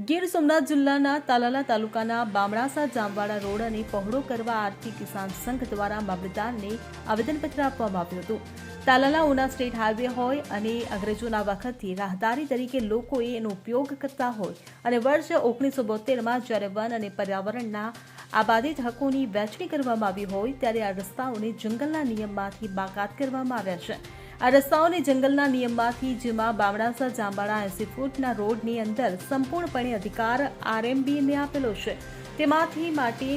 ગીર સોમનાથ જિલ્લાના તાલાલા તાલુકાના બામણાસા જામવાડા રોડ અને પહોળો કરવા આર્થિક કિસાન સંઘ દ્વારા મામલતદારને આવેદનપત્ર આપવામાં આવ્યું હતું. તાલાલા ઉના સ્ટેટ હાઈવે હોય અને અંગ્રેજોના વખતથી રાહદારી તરીકે લોકોએ એનો ઉપયોગ કરતા હોય અને વર્ષ 1972માં જ્યારે વન અને પર્યાવરણના આબાદિત હકોની વહેંચણી કરવામાં આવી હોય ત્યારે આ રસ્તાઓને જંગલના નિયમમાંથી બાકાત કરવામાં આવ્યા છે. આ રસ્તાઓને જંગલના નિયમમાંથી, જેમાં બામણાસા જામવાડા 80 ફૂટના રોડની અંદર સંપૂર્ણપણે અધિકાર આરએમબીને આપેલો છે, તેમાંથી માટે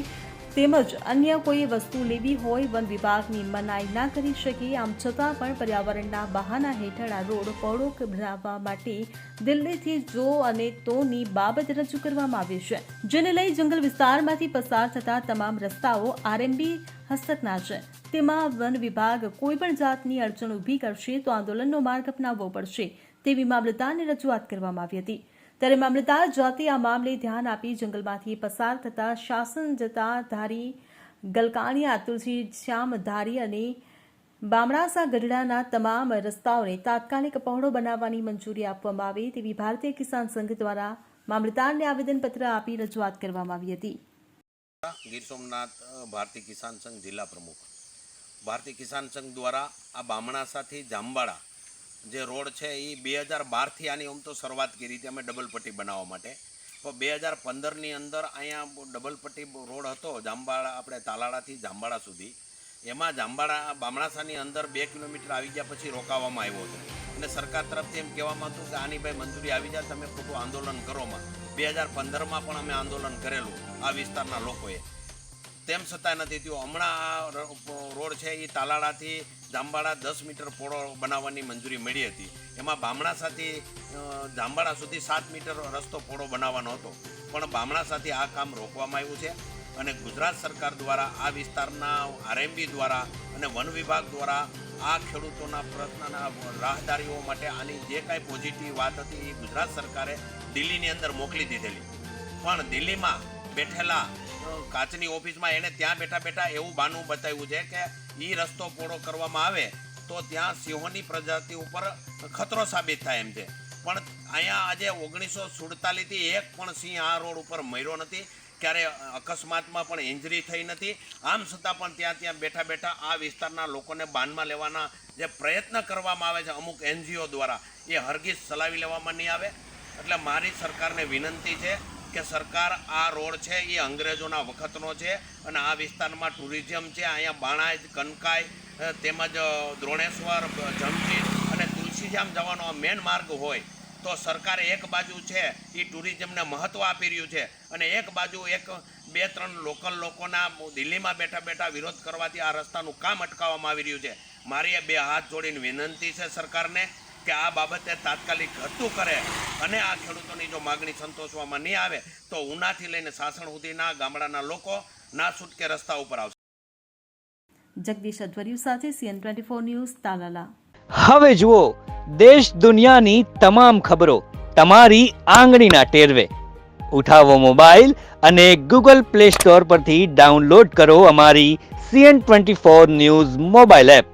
તેમજ અન્ય કોઈ વસ્તુ લેવી હોય વન વિભાગની મનાઈ ના કરી શકે. આમ છતાં પણ પર્યાવરણના બહાના હેઠળ આ રોડ પહોળો બનાવવા માટે દિલ્હીથી જો અને તોની બાબત રજૂ કરવામાં આવી છે, જેને લઈ જંગલ વિસ્તારમાંથી પસાર થતા તમામ રસ્તાઓ આરએમબી હસ્તકના છે. તેમાં વન વિભાગ કોઈ પણ જાતની અડચણ ઊભી કરશે તો આંદોલનનો માર્ગ અપનાવવો પડશે તેવી મામલતદારને રજૂઆત કરવામાં આવી હતી. ત્યારે મામલતદાર જાતે આ મામલે ધ્યાન આપી જંગલમાંથી પસાર થતા શાસન જતા ધારી, ગલકાણિયા, તુલસી શ્યામ ધારી અને બામણાસા ગઢડાના તમામ રસ્તાઓને તાત્કાલિક પહોળો બનાવવાની મંજૂરી આપવામાં આવે તેવી ભારતીય કિસાન સંઘ દ્વારા મામલતદારને આવેદનપત્ર આપી રજૂઆત કરવામાં આવી હતી. ગીર સોમનાથ ભારતીય કિસાન સંઘ જિલ્લા પ્રમુખ. ભારતીય કિસાન સંઘ દ્વારા આ બામણાસાથી જામવાડા જે રોડ છે એ 2012થી આની આમ તો શરૂઆત કરી હતી અમે ડબલ પટ્ટી બનાવવા માટે. પણ 2015ની અંદર અહીંયા ડબલ પટ્ટી રોડ હતો જામવાડા, આપણે તાલાળાથી જામવાડા સુધી. એમાં જામવાડા બામણાસાની અંદર 2 કિલોમીટર આવી ગયા પછી રોકાવવામાં આવ્યો હતો અને સરકાર તરફથી એમ કહેવામાં હતું કે આની ભાઈ મંજૂરી આવી જાય, તમે ખોટું આંદોલન કરોમાં. 2015માં પણ અમે આંદોલન કરેલું આ વિસ્તારના લોકોએ, તેમ છતાં નથી થયું. હમણાં આ રોડ છે એ તાલાળાથી જામવાડા 10 મીટર પહોળો બનાવવાની મંજૂરી મળી હતી. એમાં બામણાસાથી જામવાડા સુધી 7 મીટર રસ્તો પહોળો બનાવવાનો હતો, પણ બામણાસાથી આ કામ રોકવામાં આવ્યું છે. અને ગુજરાત સરકાર દ્વારા આ વિસ્તારના આરએમબી દ્વારા અને વન વિભાગ દ્વારા આ ખેડૂતોના પ્રશ્નના રાહદારીઓ માટે આની જે કાંઈ પોઝિટિવ વાત હતી એ ગુજરાત સરકારે દિલ્હીની અંદર મોકલી દીધેલી. પણ દિલ્હીમાં બેઠેલા કાચની ઓફિસમાં એણે ત્યાં બેઠા બેઠા એવું બાનું બતાવ્યું છે કે એ રસ્તો પહોળો કરવામાં આવે તો ત્યાં સિંહોની પ્રજાતિ ઉપર ખતરો સાબિત થાય એમ છે. પણ અહીંયા આજે 1947થી એક પણ સિંહ આ રોડ ઉપર મર્યો નથી, ક્યારે અકસ્માતમાં પણ ઇન્જરી થઈ નથી. આમ છતાં પણ ત્યાં બેઠા બેઠા આ વિસ્તારના લોકોને બાનમાં લેવાના જે પ્રયત્ન કરવામાં આવે છે અમુક એનજીઓ દ્વારા, એ હરગીઝ ચલાવી લેવામાં નહીં આવે. એટલે મારી સરકારને વિનંતી છે કે સરકાર આ રોડ છે એ અંગ્રેજોના વખતનો છે અને આ વિસ્તારમાં ટુરિઝમ છે. અહીંયા બાણાઈ, કનકાઈ તેમજ દ્રોણેશ્વર, જમશીદ અને તુલસીશ્યામ જવાનો મેન માર્ગ હોય તો સરકાર એક બાજુ છે એ ટુરિઝમને મહત્ત્વ આપી રહ્યું છે અને એક બાજુ 2-3 લોકલ લોકોના દિલ્હીમાં બેઠા બેઠા વિરોધ કરવાથી આ રસ્તાનું કામ અટકાવવામાં આવી રહ્યું છે. મારી 2 હાથ જોડીને વિનંતી છે સરકારને કે આ બાબતે તાત્કાલિક ઘટતું કરે અને આ ખેડૂતોની જો માગણી સંતોષવામાં નહીં આવે તો ઉનાથી લઈને સાસણ સુધીના ગામડાના લોકો ના છૂટકે રસ્તા ઉપર આવશે. જગદીશ અધવરિયું સાથે CN24 ન્યૂઝ, તાલાલા. હવે જુઓ દેશ દુનિયાની તમામ ખબરો તમારી આંગળીના ટેરવે. ઉઠાવો મોબાઈલ અને Google Play Store પરથી ડાઉનલોડ કરો અમારી CN24 ન્યૂઝ મોબાઈલ એપ.